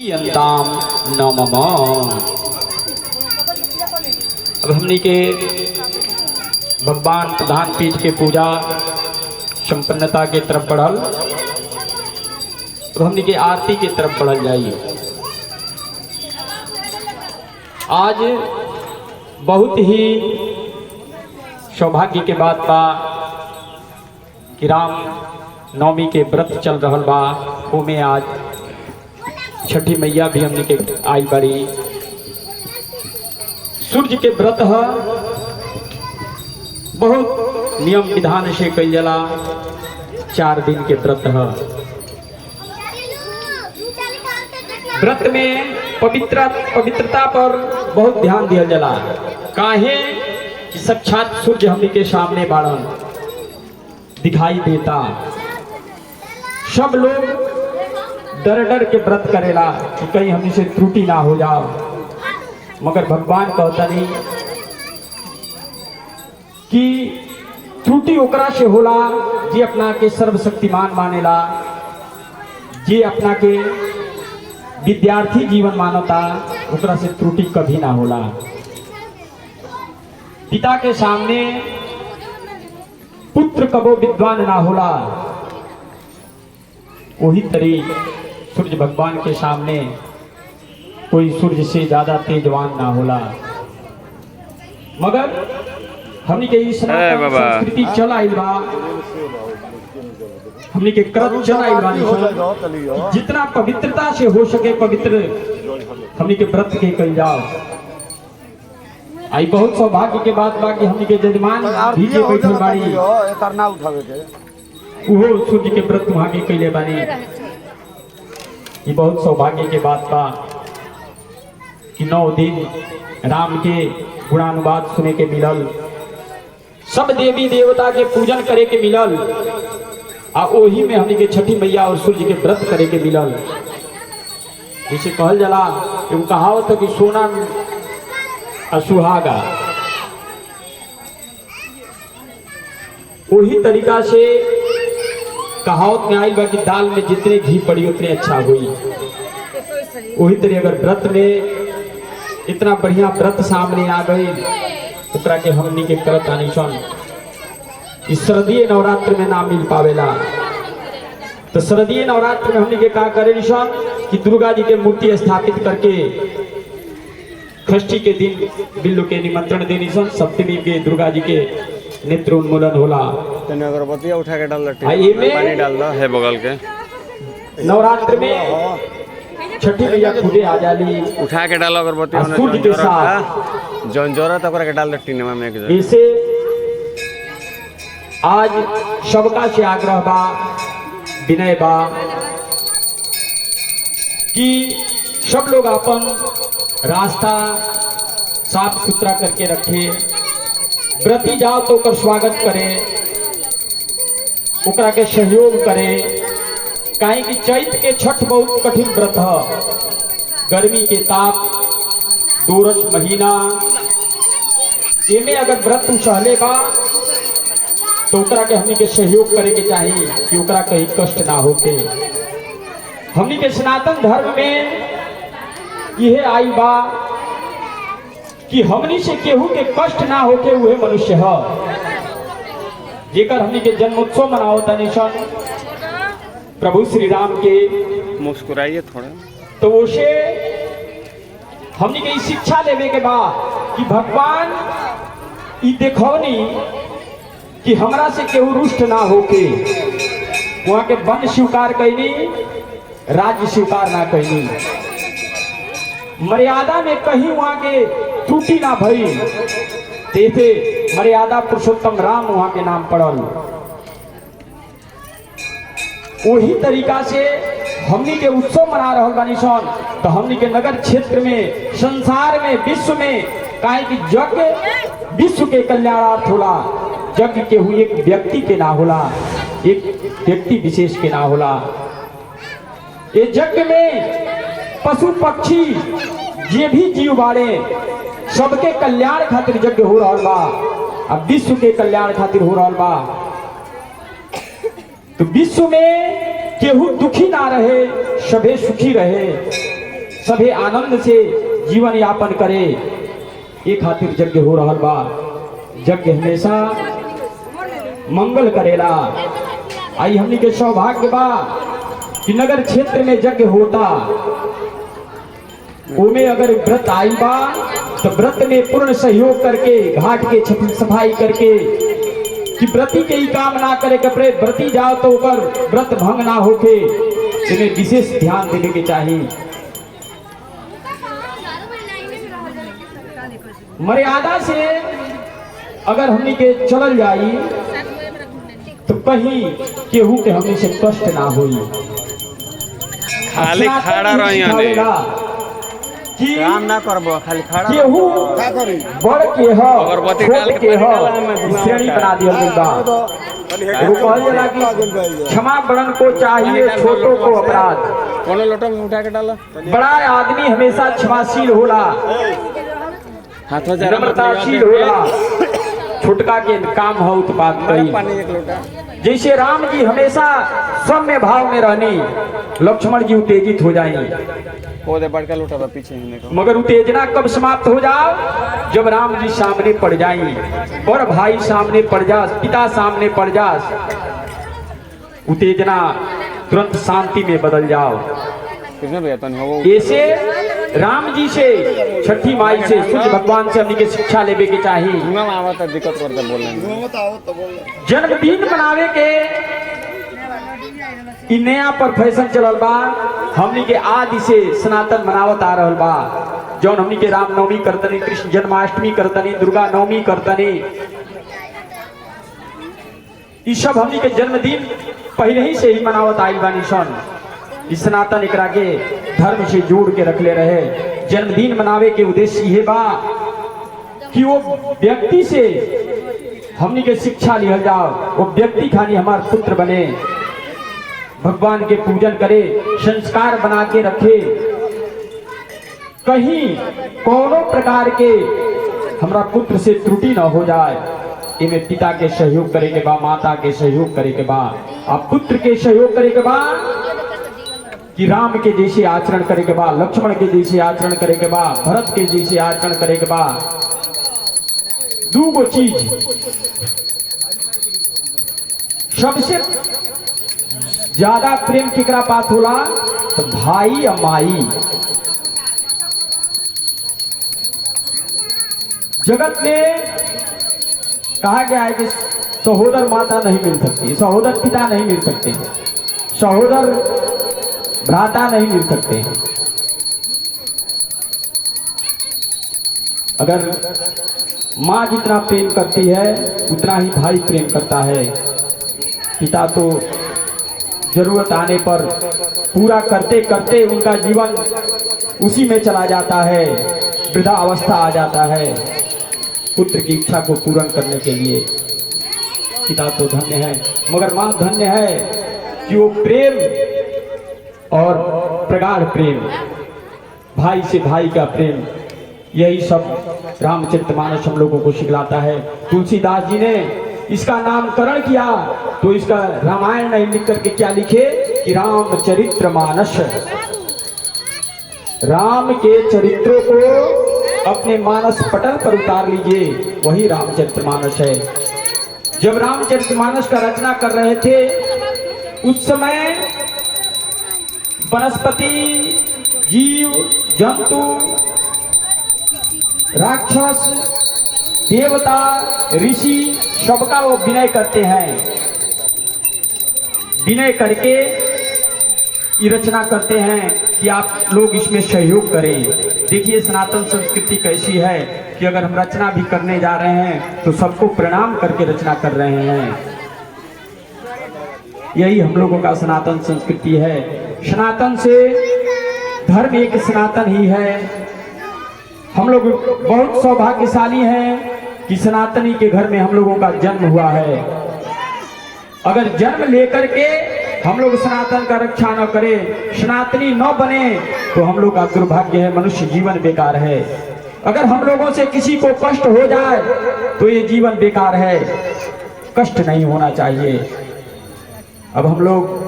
यंताम नमः। अब हमने के भगवान प्रधान पीठ के पूजा संपन्नता के तरफ बढ़ल। अब हमने के आरती के तरफ बढ़ल जाइए। आज बहुत ही सौभाग्य के बात बा कि राम नवमी के व्रत चल रहल बा। ओमे आज छठी मैया भी हमने के आई बड़ी। सूर्य के व्रत है, बहुत नियम विधान से कई जला 4 दिन के व्रत है। व्रत में पवित्रता पर बहुत ध्यान दिया जला। काहे कि साक्षात सूर्य हमने के सामने बाड़न दिखाई देता। सब लोग डर डर के व्रत करेला कि कहीं हमने से त्रुटि ना हो जाओ, मगर भगवान कहता नहीं कि त्रुटि ओकरा से होला जे अपना के सर्वशक्तिमान मानेला, जे अपना के विद्यार्थी जीवन मानता, ओकरा से त्रुटि कभी ना होला। पिता के सामने पुत्र कबो विद्वान ना होला, वही तरीके सूर्य भगवान के सामने कोई सूर्य से ज्यादा तेजवान ना होला। मगर हमनी के संस्कृति चल आइल बा, हमनी के क्रम चल आइल बा। जितना पवित्रता से हो सके पवित्र हमनी के व्रत के कल जाओ। आई बहुत सौभाग्य के बात बा कि हमनी के जजमान भी के बैठल बाड़ी, वो सूर्य के व्रत वहां के कैले बानी। ये बहुत सौभाग्य के बात बा कि 9 दिन राम के गुणानुवाद सुने के मिलल, सब देवी देवता के पूजन करे के मिलल, आ ओही में हमनी के छठी मैया और सूर्य के व्रत करे के मिलल। जिसे कहल जला कि कहावत है कि सोना असुहागा, वही तरीका से कहावत में आई बा कि दाल में जितने घी पड़ी उतने अच्छा हुई। वही तरह अगर व्रत में इतना बढ़िया व्रत सामने आ गई, उतरा के हमनी के करत आनी सन इस शरदीय नवरात्र में ना मिल पावेला। तो शरदीय नवरात्र में हमनी के का करे सन कि दुर्गा जी के मूर्ति स्थापित करके षष्ठी के दिन बिल्लु के निमंत्रण देनी सन। सप्तमी के दुर्गा जी के नेत्र उन्मूलन होला। अगरबत्ती उठा के डाल पानी डाल दो है बगल के। नवरात्र में छठी मैया खुदे आ जाली, उठा के डालो अगरबत्ती सूर्य के साथ जौन जोरा तक के डाल टीने में एक इसे आज सबका से आग्रह बा, विनय बा कि सब लोग अपन रास्ता साफ सुथरा करके रखे। व्रती जाओ तो ओकर स्वागत करे, ओकरा के सहयोग करे। काहे कि चैत के छठ बहुत कठिन व्रत है। गर्मी के ताप, दोरस महीना, एमे अगर व्रत सहले बा तो ओकरा के हमनी के सहयोग करे के चाहिए कि ओकरा कहीं कष्ट ना होके। हमनी के सनातन धर्म में यह आई बा कि हमनी से केहू के कष्ट ना होके वह मनुष्य है। जेकर हमनी के जन्मोत्सव मनाओ तनी सन प्रभु श्री राम के। मुस्कुराइए थोड़ा। तो उसे हमनी के शिक्षा लेवे के बाद कि भगवान ई देखौनी कि हमरा से केहू रुष्ट ना होके वहां के वन स्वीकार कैनी, राज्य स्वीकार ना कैनी। मर्यादा में कहीं वहां के त्रुटि ना भई, तेथे मर्यादा पुरुषोत्तम राम वहां के नाम पड़ल। वही तरीका से हमनी के उत्सव मना रहल बानी सन। तो हमनी के नगर क्षेत्र में, संसार में, विश्व में, काहे कि यज्ञ विश्व के कल्याणार्थ होला। यज्ञ के हुए एक व्यक्ति के ना होला, एक व्यक्ति विशेष के ना होला। ये यज्ञ में पशु पक्षी जे भी जीव बाड़े सबके कल्याण खातिर यज्ञ हो रहा बा, अब विश्व के कल्याण खातिर हो रहा बा। तो विश्व में केहू दुखी ना रहे, सबे सुखी रहे। सभे आनंद से जीवन यापन करे, ये खातिर यज्ञ हो रहल बा। यज्ञ हमेशा मंगल करेला। आई हमनी के सौभाग्य बा कि नगर क्षेत्र में यज्ञ होता, उमे अगर व्रत आई बा तो व्रत में पूर्ण सहयोग करके घाट के सफाई करके कि व्रती के ही काम ना करे कपड़े व्रती जाओ तो ऊपर व्रत भंग ना होके, इन्हें विशेष ध्यान देने के चाहिए। मर्यादा से अगर हमनी के चलल जाई तो कहीं केहू के हमनी से कष्ट ना होई। खाली खड़ा रही कि काम ना करबो, खाली खड़ा केहू बड़ के ह छोट के ह श्रेणी बना दिया गइल बा। वो कहल जाला कि क्षमा बड़न को चाहिए छोटों को अपराध। कोनो लोटा में उठा के डालो। बड़ा आदमी हमेशा क्षमाशील होला, हाथों नम्रताशील होला, छोटका के काम हो उत्पाद कई। पानी एक लोटा। जैसे राम जी हमेशा सौम्य भाव में रहनी, लक्ष्मण जी उत्तेजित हो जाएंगे। वो दे बड़का लोटा बा पीछे हिने को। मगर उत्तेजना कब समाप्त हो जाओ? जब राम जी सामने पड़ जाएं, और भाई सामने पड़ जा, पिता सामने पड़ जा, उत्तेजना तुरंत शांति में बदल जाओ। किसने भैया तन हो ऐसे राम जी से, छठी माई से, सूर्य भगवान से हमनी के शिक्षा लेवे के चाहिए। ना आवत दिक्कत करते बोलने। जन्मदिन मनावे के इ नया पर फैशन चलल बा। हमनी के आदि से सनातन मनावत आ रहल बा। जौन हमनी के रामनवमी करतनी, कृष्ण जन्माष्टमी करतनी, दुर्गा नवमी करतनी, इ सब हमनी के जन्मदिन पहले ही से ही मनावत आइल बानी सन। इस सनातन एकरा के धर्म से जोड़ के रखले रहे। जन्मदिन मनावे के उद्देश्य ये बा कि वो व्यक्ति से हमनी के शिक्षा लिया जाओ, वो व्यक्ति खाली हमार पुत्र बने, भगवान के पूजन करे, संस्कार बना के रखे, कहीं कोनो प्रकार के हमरा पुत्र से त्रुटि न हो जाए। इनमें पिता के सहयोग करे के बा, माता के सहयोग करे के बा, अब पुत्र के सहयोग करे के बा कि राम के जैसे आचरण करे के बा, लक्ष्मण के जैसे आचरण करे के बा, भरत के जैसे आचरण करे के बा। दूगो चीज सबसे ज्यादा प्रेम केकरा बात होला तो भाई और माई। जगत में कहा गया है कि सहोदर माता नहीं मिल सकती, सहोदर पिता नहीं मिल सकते, सहोदर भ्राता नहीं मिल सकते। अगर माँ जितना प्रेम करती है उतना ही भाई प्रेम करता है। पिता तो जरूरत आने पर पूरा करते करते उनका जीवन उसी में चला जाता है, वृद्धा अवस्था आ जाता है। पुत्र की इच्छा को पूर्ण करने के लिए पिता तो धन्य है, मगर माँ धन्य है कि वो प्रेम और प्रगाढ़ प्रेम, भाई से भाई का प्रेम, यही सब रामचरितमानस हम लोगों को सिखलाता है। तुलसीदास जी ने इसका नामकरण किया तो इसका रामायण नहीं लिख करके क्या लिखे कि रामचरितमानस। राम के चरित्रों को अपने मानस पटल पर उतार लीजिए, वही रामचरितमानस है। जब रामचरितमानस का रचना कर रहे थे उस समय वनस्पति, जीव, जंतु, राक्षस, देवता, ऋषि सबका वो विनय करते हैं। विनय करके ये रचना करते हैं कि आप लोग इसमें सहयोग करें। देखिए सनातन संस्कृति कैसी है कि अगर हम रचना भी करने जा रहे हैं तो सबको प्रणाम करके रचना कर रहे हैं। यही हम लोगों का सनातन संस्कृति है। सनातन से धर्म एक सनातन ही है। हम लोग बहुत सौभाग्यशाली हैं कि सनातनी के घर में हम लोगों का जन्म हुआ है। अगर जन्म लेकर के हम लोग सनातन का रक्षा न करें, सनातनी न बने तो हम लोग का दुर्भाग्य है, मनुष्य जीवन बेकार है। अगर हम लोगों से किसी को कष्ट हो जाए तो ये जीवन बेकार है, कष्ट नहीं होना चाहिए। अब हम लोग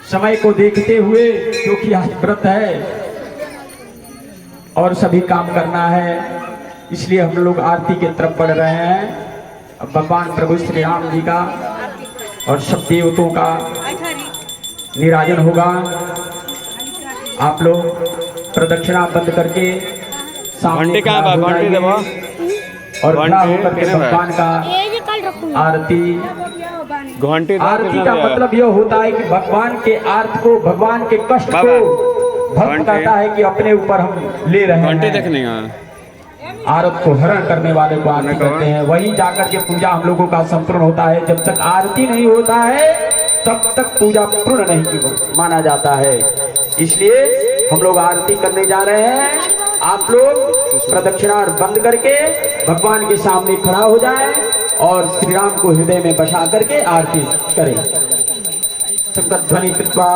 समय को देखते हुए, क्योंकि आज व्रत है, और सभी काम करना है, इसलिए हम लोग आरती की तरफ बढ़ रहे हैं। अब भगवान प्रभु श्री राम जी का और सब देवताओं का निराजन होगा। आप लोग प्रदक्षिणा बंद करके सामने घंटी कहाँ खड़ा हो बा? घंटी जाइए देबो। और खड़ा घंटी होकर के किने बा? भगवान का आरती। घंटी आरती का मतलब यह होता है कि भगवान के आरती को, भगवान के कष्ट बाबा, को भक्त घंटी। कहता है कि अपने ऊपर हम ले रहे घंटी हैं। देखने का आरत को हरण करने वाले को आरती करते हैं। वहीं जाकर के पूजा हम लोगों का संपूर्ण होता है। जब तक आरती नहीं होता है तब तक पूजा पूर्ण नहीं माना जाता है। इसलिए हम लोग आरती करने जा रहे हैं। आप लोग प्रदक्षिणा बंद करके भगवान के सामने खड़ा हो जाएं और श्री राम को हृदय में बसा करके आरती करें। शंकर ध्वनि कृत्वा